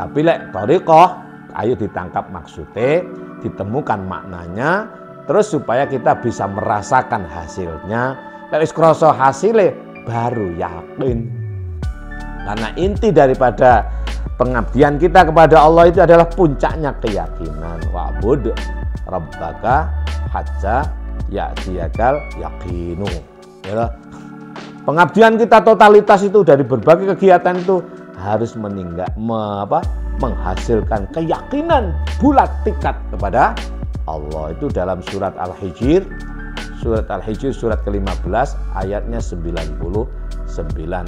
Tapi lek thariqah, ayo ditangkap maksudnya, ditemukan maknanya, terus supaya kita bisa merasakan hasilnya. Lek wis krasa hasilnya baru yakin. Karena inti daripada pengabdian kita kepada Allah itu adalah puncaknya keyakinan. Wa'bud rabbaka hatta ya'tiyakal yaqinu. Ya, pengabdian kita totalitas itu dari berbagai kegiatan itu harus menghasilkan keyakinan bulat tikat kepada Allah. Itu dalam surat Al-Hijr, surat ke-15 ayatnya 99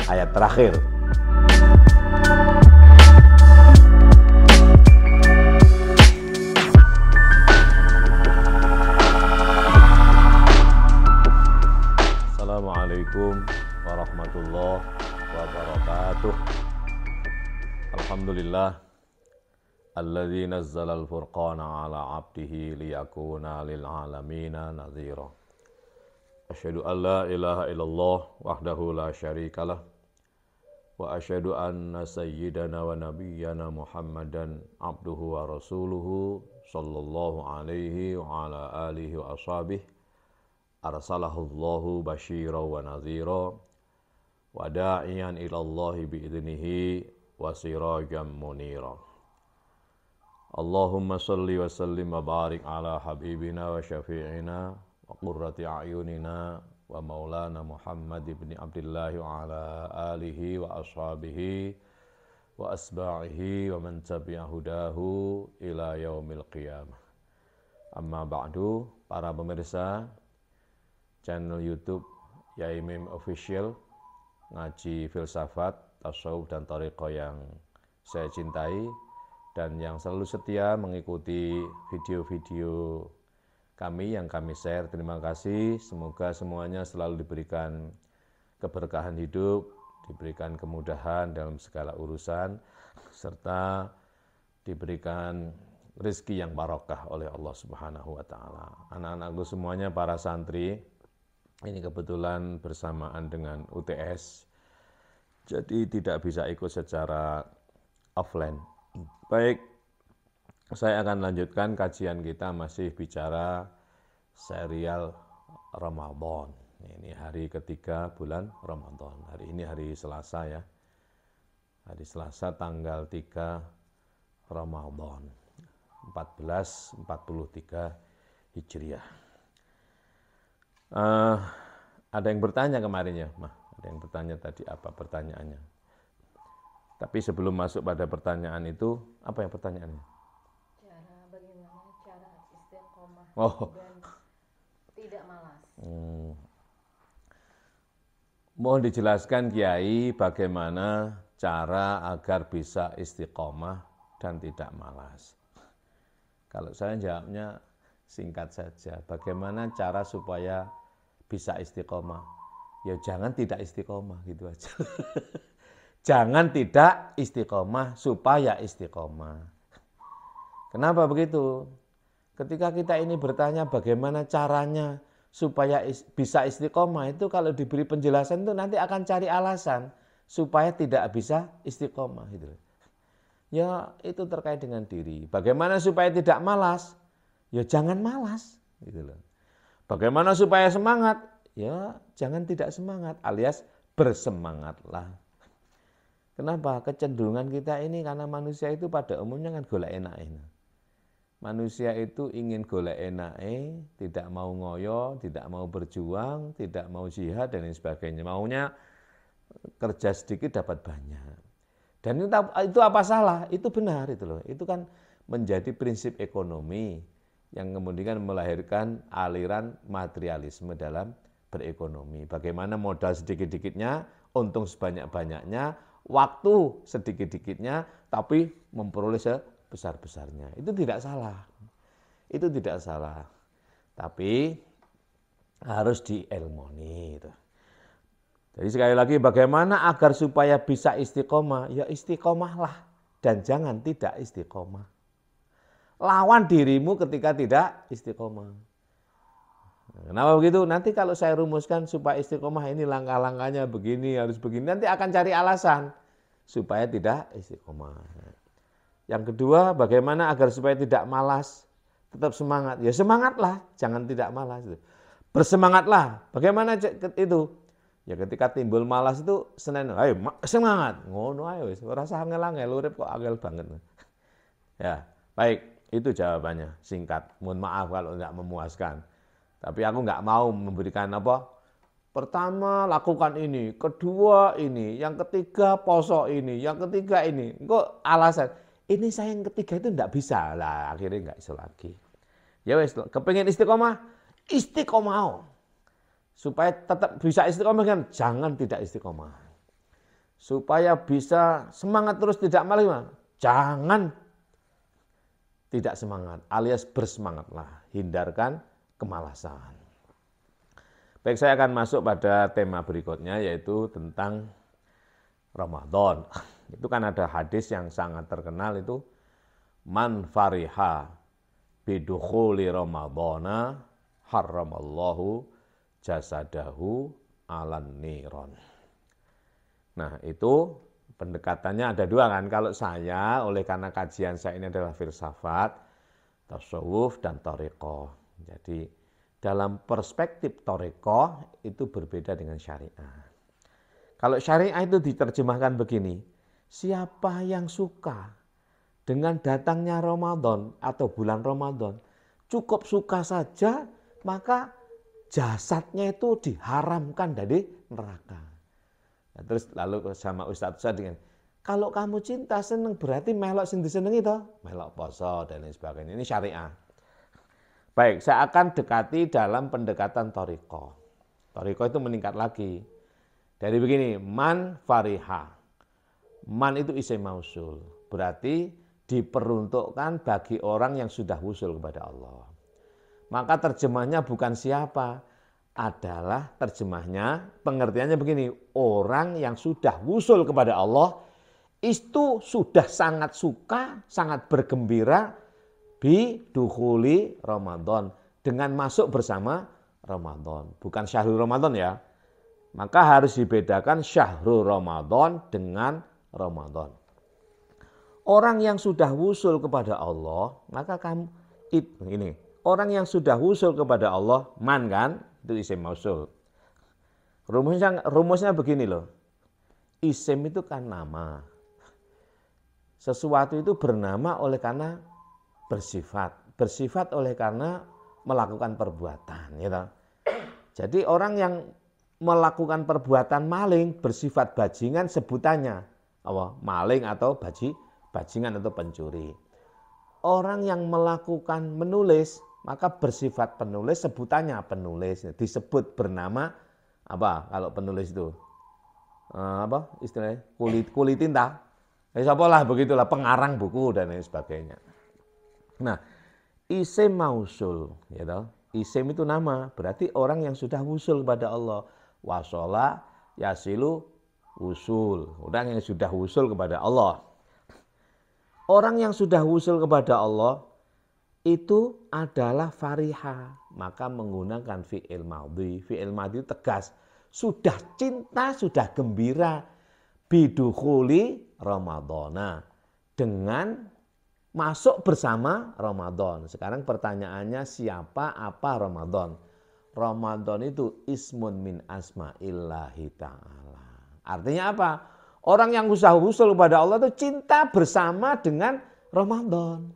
ayat terakhir. Assalamualaikum warahmatullahi wabarakatuh. Alhamdulillah alladzi nazzalal furqana ala 'abdihi liyakuna lil 'alamina nadhira. Asyhadu an la ilaha illallah wahdahu la syarikalah wa asyhadu anna sayyidana wa nabiyyana Muhammadan abduhu wa rasuluhu sallallahu alaihi wa ala alihi wa ashabihi arsalahullahu basyiran wa nadhira wa da'iyan ilallahi bi'idnihi wa sirajan munira. Allahumma salli wa sallim wa barik ala habibina wa syafi'ina wa qurrati a'yunina wa maulana Muhammad ibn Abdullah wa ala alihi wa ashabihi wa asba'ihi wa man tabi'a hudahu ila yaumil qiyamah. Amma ba'du, para pemirsa channel YouTube Yai Mim Official, ngaji filsafat, tasawuf dan thariqah yang saya cintai dan yang selalu setia mengikuti video-video kami yang kami share. Terima kasih, semoga semuanya selalu diberikan keberkahan hidup, diberikan kemudahan dalam segala urusan, serta diberikan rezeki yang barokah oleh Allah Subhanahu wa taala. Anak-anakku semuanya, para santri, ini kebetulan bersamaan dengan UTS, jadi tidak bisa ikut secara offline. Baik, saya akan lanjutkan kajian kita, masih bicara serial Ramadan. Ini hari ketiga bulan Ramadan. Hari ini hari Selasa ya. Hari Selasa tanggal 3 Ramadan 1443 Hijriah. Ada yang bertanya kemarin ya, ada yang bertanya tadi, apa pertanyaannya? Tapi sebelum masuk pada pertanyaan itu, apa yang pertanyaannya? Bagaimana cara istiqomah dan tidak malas. Mohon dijelaskan Kiai, bagaimana cara agar bisa istiqomah dan tidak malas. Kalau saya jawabnya singkat saja, bagaimana cara supaya bisa istiqomah? Ya jangan tidak istiqomah, gitu aja. Jangan tidak istiqomah supaya istiqomah. Kenapa begitu? Ketika kita ini bertanya bagaimana caranya supaya bisa istiqomah, itu kalau diberi penjelasan itu nanti akan cari alasan supaya tidak bisa istiqomah. Gitu. Ya itu terkait dengan diri. Bagaimana supaya tidak malas? Ya jangan malas. Gitu loh. Bagaimana supaya semangat? Ya jangan tidak semangat, alias bersemangatlah. Kenapa? Kecenderungan kita ini karena manusia itu pada umumnya kan golek enake. Manusia itu ingin golek enake, tidak mau ngoyo, tidak mau berjuang, tidak mau jihad dan lain sebagainya. Maunya kerja sedikit dapat banyak. Dan itu apa salah? Itu benar itu loh. Itu kan menjadi prinsip ekonomi yang kemudian melahirkan aliran materialisme dalam berekonomi. Bagaimana modal sedikit-dikitnya, untung sebanyak-banyaknya, waktu sedikit-dikitnya, tapi memperoleh sebesar-besarnya. Itu tidak salah. Itu tidak salah. Tapi harus diilmoni. Jadi sekali lagi, bagaimana agar supaya bisa istiqomah? Ya istiqomahlah dan jangan tidak istiqomah. Lawan dirimu ketika tidak istiqomah. Kenapa begitu? Nanti kalau saya rumuskan supaya istiqomah ini langkah-langkahnya begini, harus begini, nanti akan cari alasan supaya tidak istiqomah. Yang kedua, bagaimana agar supaya tidak malas, tetap semangat. Ya semangatlah, jangan tidak malas. Bersemangatlah. Bagaimana itu? Ya ketika timbul malas itu Senin, ayo semangat. Ngono ayo wis, ora usah angel-angel, urip kok angel banget. Ya, baik, itu jawabannya, singkat. Mohon maaf kalau enggak memuaskan. Tapi aku enggak mau memberikan apa? Pertama lakukan ini, kedua ini, yang ketiga poso ini, yang ketiga ini. Kok alasan? Ini saya yang ketiga itu enggak bisa. Lah akhirnya enggak bisa lagi. Ya wes, kepengen istiqomah, istiqomah. Supaya tetap bisa istiqomah kan, jangan tidak istiqomah. Supaya bisa semangat terus tidak malas, jangan tidak semangat, alias bersemangatlah, hindarkan kemalasan. Baik, saya akan masuk pada tema berikutnya, yaitu tentang Ramadan. Itu kan ada hadis yang sangat terkenal itu, man fariha bidukhuli ramadhana harramallahu jasadahu alan niron. Nah itu pendekatannya ada dua kan. Kalau saya, oleh karena kajian saya ini adalah filsafat, tasawuf, dan thariqah. Jadi dalam perspektif thariqah itu berbeda dengan syariah. Kalau syariah itu diterjemahkan begini, siapa yang suka dengan datangnya Ramadan atau bulan Ramadan, cukup suka saja, maka jasadnya itu diharamkan dari neraka. Nah, terus lalu sama Ustadz dengan, kalau kamu cinta seneng berarti melok sing disenengi toh, melok poso dan lain sebagainya. Ini syariah. Baik, saya akan dekati dalam pendekatan thariqah. Thariqah itu meningkat lagi. Dari begini, man fariha. Man itu isim mausul. Berarti diperuntukkan bagi orang yang sudah wusul kepada Allah. Maka terjemahnya bukan siapa, adalah terjemahnya, pengertiannya begini, orang yang sudah wusul kepada Allah, itu sudah sangat suka, sangat bergembira, bidukhuli Ramadan, dengan masuk bersama Ramadan. Bukan syahrul Ramadan ya. Maka harus dibedakan syahrul Ramadan dengan Ramadan. Orang yang sudah wusul kepada Allah, maka kamu ini, orang yang sudah wusul kepada Allah, man kan, itu isim mausul. Rumusnya begini loh. Isim itu kan nama. Sesuatu itu bernama oleh karena bersifat. Bersifat oleh karena melakukan perbuatan. Gitu. Jadi orang yang melakukan perbuatan maling bersifat bajingan sebutannya apa? Maling atau bajingan atau pencuri. Orang yang melakukan menulis maka bersifat penulis sebutannya penulis. Disebut bernama apa? Kalau penulis itu apa istilahnya? Kulit tinta. Siapalah begitulah pengarang buku dan lain sebagainya. Nah, isim mausul, gitu. Isim itu nama, berarti orang yang sudah wusul kepada Allah. Wasola yasilu wusul, orang yang sudah wusul kepada Allah. Orang yang sudah wusul kepada Allah itu adalah fariha, maka menggunakan fi'il madhi. Fi'il madhi tegas, sudah cinta, sudah gembira bidukhuli Ramadhana, dengan masuk bersama Ramadan. Sekarang pertanyaannya siapa apa Ramadan? Ramadan itu ismun min asma'illahi ta'ala. Artinya apa? Orang yang usul kepada Allah itu cinta bersama dengan Ramadan.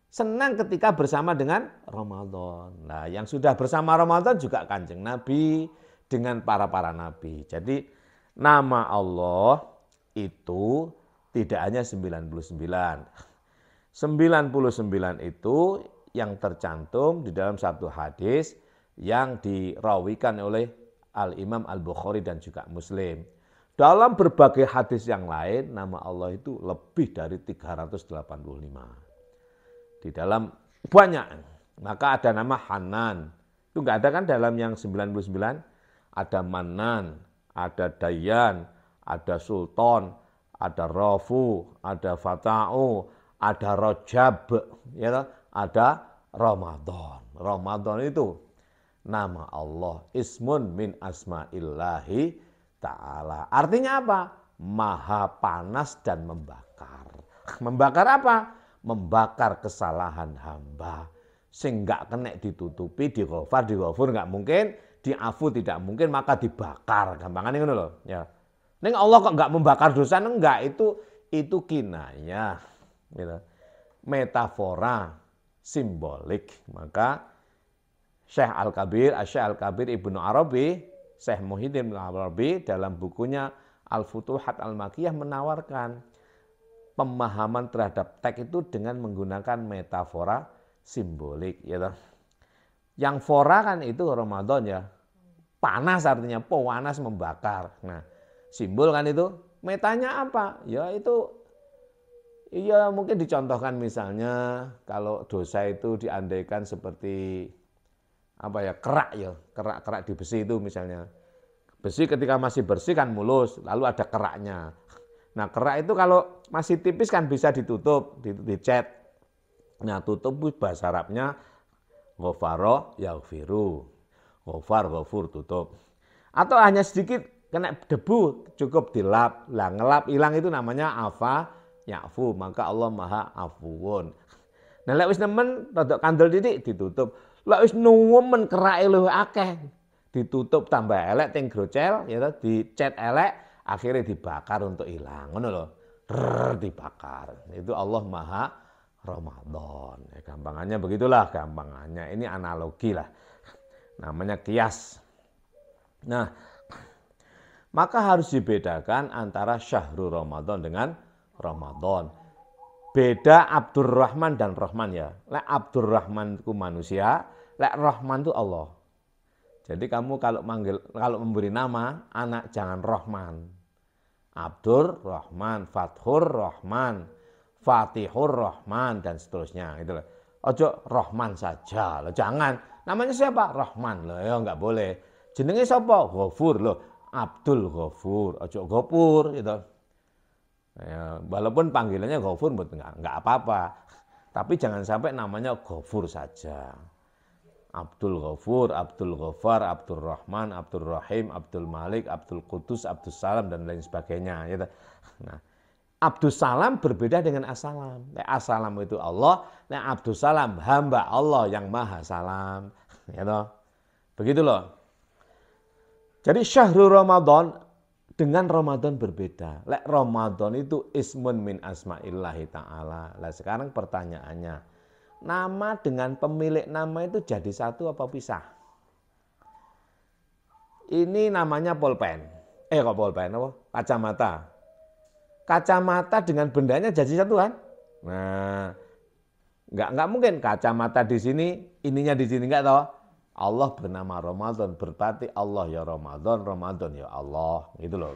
Senang ketika bersama dengan Ramadan. Nah, yang sudah bersama Ramadan juga Kanjeng Nabi dengan para nabi. Jadi nama Allah itu tidak hanya 99. 99 itu yang tercantum di dalam satu hadis yang dirawikan oleh Al-Imam Al-Bukhari dan juga Muslim. Dalam berbagai hadis yang lain, nama Allah itu lebih dari 385. Di dalam banyak. Maka ada nama Hanan. Itu enggak ada kan dalam yang 99? Ada Manan, ada Dayan, ada Sultan, ada Rafu, ada Fata'u, ada Rajab, ya, ada Ramadan. Ramadan itu nama Allah, ismun min asma'illahi ta'ala. Artinya apa? Maha panas dan membakar. Membakar apa? Membakar kesalahan hamba. Sing enggak kena ditutupi, dighafur enggak mungkin, diafu tidak mungkin, maka dibakar. Gampangannya ngono lho, ya. Ning Allah kok enggak membakar dosa, enggak, itu kinayah. Gitu. Metafora simbolik. Maka Syekh Al-Kabir Ibnu Arabi, Syekh Muhyiddin Ibnu Arabi dalam bukunya Al-Futuhat Al-Makkiyah menawarkan pemahaman terhadap teks itu dengan menggunakan metafora simbolik. Ya. Yang fora kan itu Ramadan ya. Panas artinya panas membakar. Nah, simbol kan itu. Metanya apa? Ya itu, iya mungkin dicontohkan misalnya kalau dosa itu diandaikan seperti apa ya, kerak ya, kerak di besi itu misalnya. Besi ketika masih bersih kan mulus, lalu ada keraknya. Nah kerak itu kalau masih tipis kan bisa ditutup, dicat. Nah tutup bahasa Arabnya ghafara yaghfiru. Ghafar, ghafur, tutup. Atau hanya sedikit kena debu, cukup dilap. Lah ngelap hilang itu namanya afa ya'fu, maka Allah Maha Afuwun. Nah lek wis nemen rodok kandel titik ditutup. Lek wis nuwun kerake luwih akeh, ditutup tambah elek ting grocel ya, dicet elek, akhirnya dibakar untuk hilang. Ngono lho. Dibakar. Itu Allah Maha Ramadan. Ya, gampangannya begitulah gampangannya. Ini analogi lah. Namanya kias. Nah, maka harus dibedakan antara syahrul Ramadan dengan Ramadan. Beda Abdurrahman dan Rahman ya. Lek Abdurrahman itu manusia, lek Rahman itu Allah. Jadi kamu kalau memberi nama anak jangan Rahman. Abdur Rahman, Fathur Rahman, Fatihur Rahman dan seterusnya gitu loh. Ojo Rahman saja loh, jangan. Namanya siapa? Rahman loh, ya enggak boleh. Jenenge sapa? Ghafur loh. Abdul Ghafur, ojo Ghafur gitu. Ya, walaupun panggilannya Ghafur enggak apa-apa. Tapi jangan sampai namanya Ghafur saja. Abdul Ghafur, Abdul Ghafar, Abdul Rahman, Abdul Rahim, Abdul Malik, Abdul Qudus, Abdul Salam dan lain sebagainya. Gitu. Nah, Abdul Salam berbeda dengan As-Salam. As-Salam itu Allah, Abdul Salam hamba Allah yang Maha Salam. Gitu. Begitu loh. Jadi syahrul Ramadan dengan Ramadan berbeda. Lek Ramadan itu ismun min asma'illahi ta'ala. Lah sekarang pertanyaannya, nama dengan pemilik nama itu jadi satu apa pisah? Ini namanya pulpen. Kok pulpen apa? Kacamata. Kacamata dengan bendanya jadi satu kan? Nah, enggak mungkin kacamata di sini, ininya di sini enggak tahu. Allah bernama Ramadan, berarti Allah ya Ramadan, Ramadan ya Allah, gitu loh.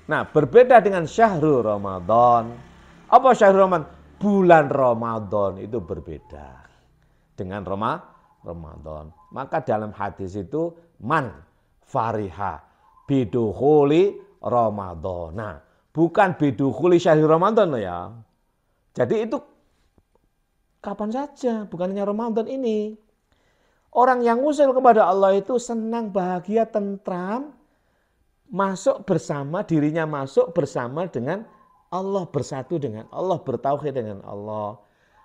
Nah, berbeda dengan syahrul Ramadan. Apa syahrul Ramadan? Bulan Ramadan itu berbeda dengan Ramadan. Maka dalam hadis itu man fariha bidukhuli Ramadan. Nah, bukan bidukhuli syahrul Ramadan loh ya. Jadi itu kapan saja, bukan hanya Ramadan ini. Orang yang usul kepada Allah itu senang, bahagia, tentram, masuk bersama, dirinya masuk bersama dengan Allah, bersatu dengan Allah, bertauhid dengan Allah.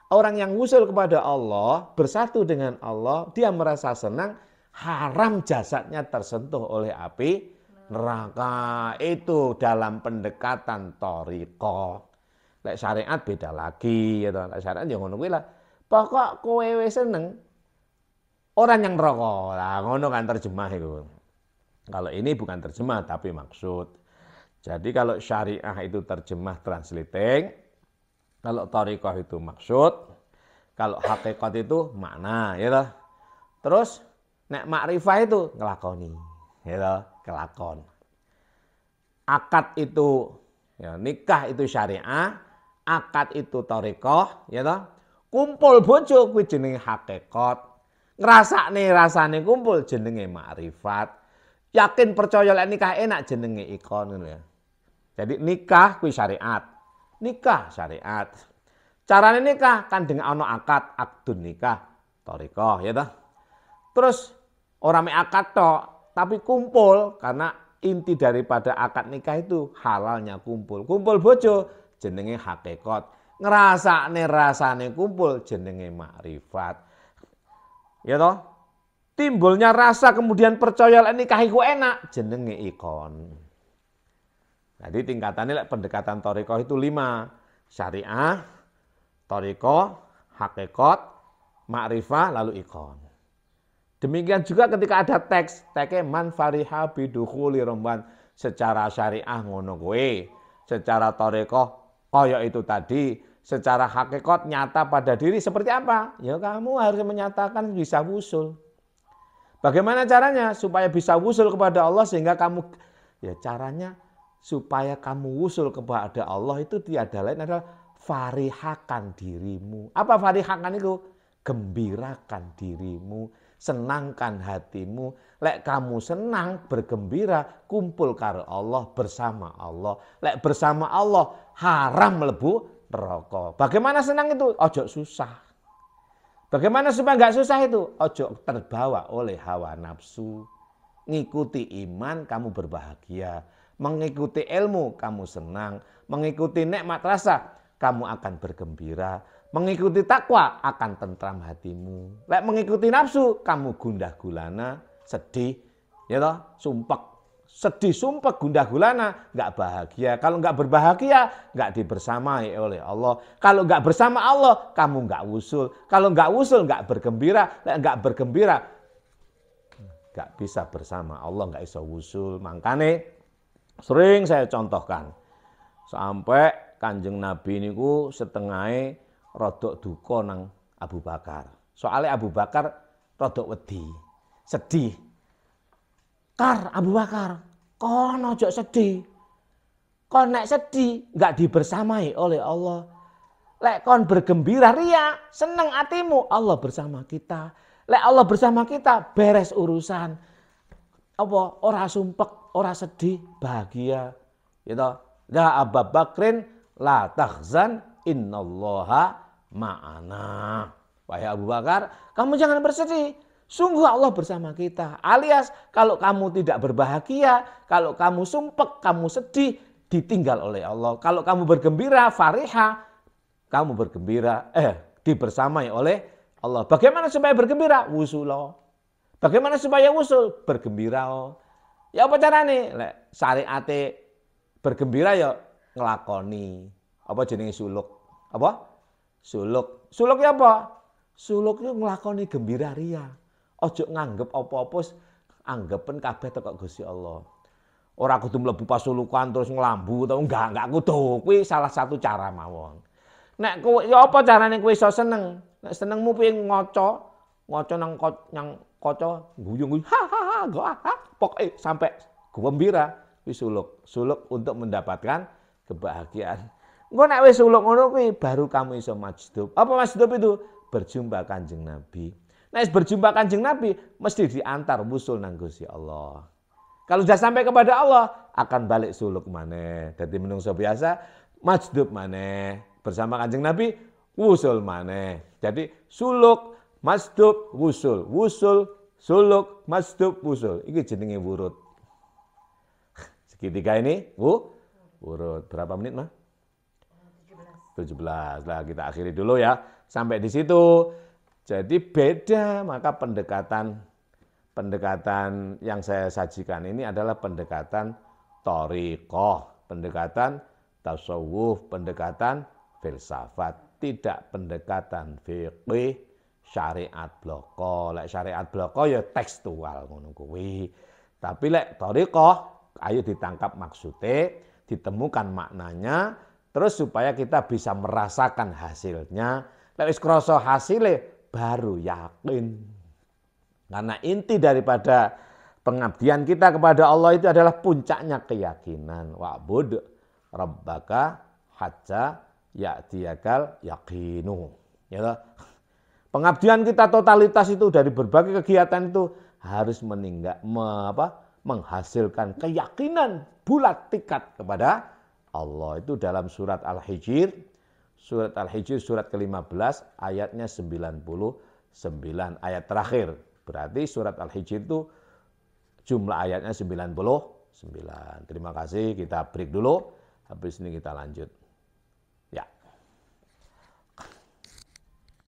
Orang yang usul kepada Allah, bersatu dengan Allah, dia merasa senang, haram jasadnya tersentuh oleh api neraka. Itu dalam pendekatan thariqah. Lek syariat beda lagi, gitu. Lek syariat ya ngono kuwi lah. Pokok kowe wis seneng orang yang neraka. Lah ngono kan terjemah itu. Kalau ini bukan terjemah tapi maksud. Jadi kalau syariah itu terjemah translating, kalau thariqah itu maksud, kalau hakikat itu makna, gitu. Terus nek makrifah itu ngelakoni, gitu, kelakon. Akad itu ya, nikah itu syariah, akad itu thariqah, gitu. Kumpul bojo kuwi jenenge hakikat. Rasane kumpul jenenge makrifat. Yakin percaya lek nikah enak jenenge ikon ngono ya. Jadi nikah kuwi syariat. Nikah syariat. Carane nikah kan dengan ana akad, akdun nikah, thariqah ya toh. Terus ora mek akad tok, tapi kumpul karena inti daripada akad nikah itu halalnya kumpul. Kumpul bojo jenenge hakikat. ngrasakne rasane kumpul jenenge makrifat. Ya toh? Timbulnya rasa kemudian percaya lek nikah iku enak jenenge ikon. Jadi tingkatannya pendekatan thariqah itu 5. Syariah, thariqah, hakikat, makrifah, lalu ikon. Demikian juga ketika ada teks, teksnya man fariha bidukhuli Ramadan, secara syariah ngono kowe, secara thariqah kaya itu tadi, secara hakikat nyata pada diri seperti apa? Ya kamu harus menyatakan bisa wusul. Bagaimana caranya supaya bisa wusul kepada Allah sehingga kamu, ya caranya supaya kamu wusul kepada Allah itu tiada lain adalah farihakan dirimu. Apa farihakan itu? Gembirakan dirimu, senangkan hatimu. Lek kamu senang, bergembira, kumpul karo Allah, bersama Allah. Lek bersama Allah, haram mlebu neraka. Bagaimana senang itu? Ojo susah. Bagaimana supaya enggak susah itu? Ojo terbawa oleh hawa nafsu. Ngikuti iman, kamu berbahagia. Mengikuti ilmu, kamu senang. Mengikuti nikmat rasa, kamu akan bergembira. Mengikuti takwa, akan tentram hatimu. Lek mengikuti nafsu, kamu gundah gulana, sedih, ya toh, sumpek. Sedih, sumpek, gundah gulana, enggak bahagia. Kalau enggak berbahagia, enggak dibersamai oleh Allah. Kalau enggak bersama Allah, kamu enggak wusul. Kalau enggak wusul, enggak bergembira. Lek enggak bergembira, enggak bisa bersama Allah, enggak bisa wusul. Makanya sering saya contohkan. Sampai Kanjeng Nabi niku setengahnya rodok duka nang Abu Bakar. Soalnya Abu Bakar rodok wedi, sedih. Kar Abu Bakar, kon ojo sedih. Kon nek sedih enggak dibersamai oleh Allah. Lek kon bergembira ria, seneng hatimu, Allah bersama kita. Lek Allah bersama kita, beres urusan. Apa ora sumpek, ora sedih, bahagia. Gitu. La Abu Bakrin la tahzan innallaha ma'ana. Wahai Abu Bakar, kamu jangan bersedih. Sungguh Allah bersama kita. Alias kalau kamu tidak berbahagia, kalau kamu sumpek, kamu sedih, ditinggal oleh Allah. Kalau kamu bergembira, fariha, kamu bergembira, dibersamai oleh Allah. Bagaimana supaya bergembira? Wusulo. Bagaimana supaya wusul? Bergembira. Ya apa carane? Lek syariate bergembira ya ngelakoni. Apa jenenge suluk? Apa? Suluk. Suluk ya apa? Suluk itu ngelakoni gembira ria. Ojo nganggep apa-apa anggepen kabeh teko Gusti Allah. Ora kudu mlebu pasulukan terus nglambu to, enggak kudu. Kuwi salah satu cara mawon. Nek kowe ya apa carane kowe iso seneng? Nek senengmu piye ngoco nang kaca guyu-guyu ha pokoke sampai gembira wis suluk. Suluk untuk mendapatkan kebahagiaan. Engko nek wis suluk ngono kuwi baru kamu iso majdub. Apa majdub itu? Berjumpa Kanjeng Nabi. Nah, berjumpa Kanjeng Nabi mesti diantar wusul nang Gusti Allah. Kalau sudah sampai kepada Allah akan balik suluk maneh. Dadi menungso biasa majdub maneh. Bersama Kanjeng Nabi wusul maneh. Jadi suluk, majdub, wusul, wusul, suluk, majdub, wusul. Iki jenenge wurud. Segitiga ini wurud. Berapa menit, Mah? 17. Lah kita akhiri dulu ya. Sampai di situ. Jadi beda, maka pendekatan yang saya sajikan ini adalah pendekatan thariqah, pendekatan tasawuf, pendekatan filsafat, tidak pendekatan fiqih, syariat bloko. Lek syariat bloko ya tekstual ngono kuwi. Tapi lek thariqah ayo ditangkap maksudnya, ditemukan maknanya, terus supaya kita bisa merasakan hasilnya. Lek wis krasa hasile baru yakin. Karena inti daripada pengabdian kita kepada Allah itu adalah puncaknya keyakinan. Wa'bud rabbaka hatta ya'tiyakal yaqinu. Ya. Pengabdian kita totalitas itu dari berbagai kegiatan itu harus menghasilkan keyakinan bulat tikat kepada Allah. Itu dalam surat Al-Hijr. Surat Al-Hijr surat ke-15 ayatnya 99 ayat terakhir. Berarti surat Al-Hijr itu jumlah ayatnya 99. Terima kasih, kita break dulu. Habis ini kita lanjut.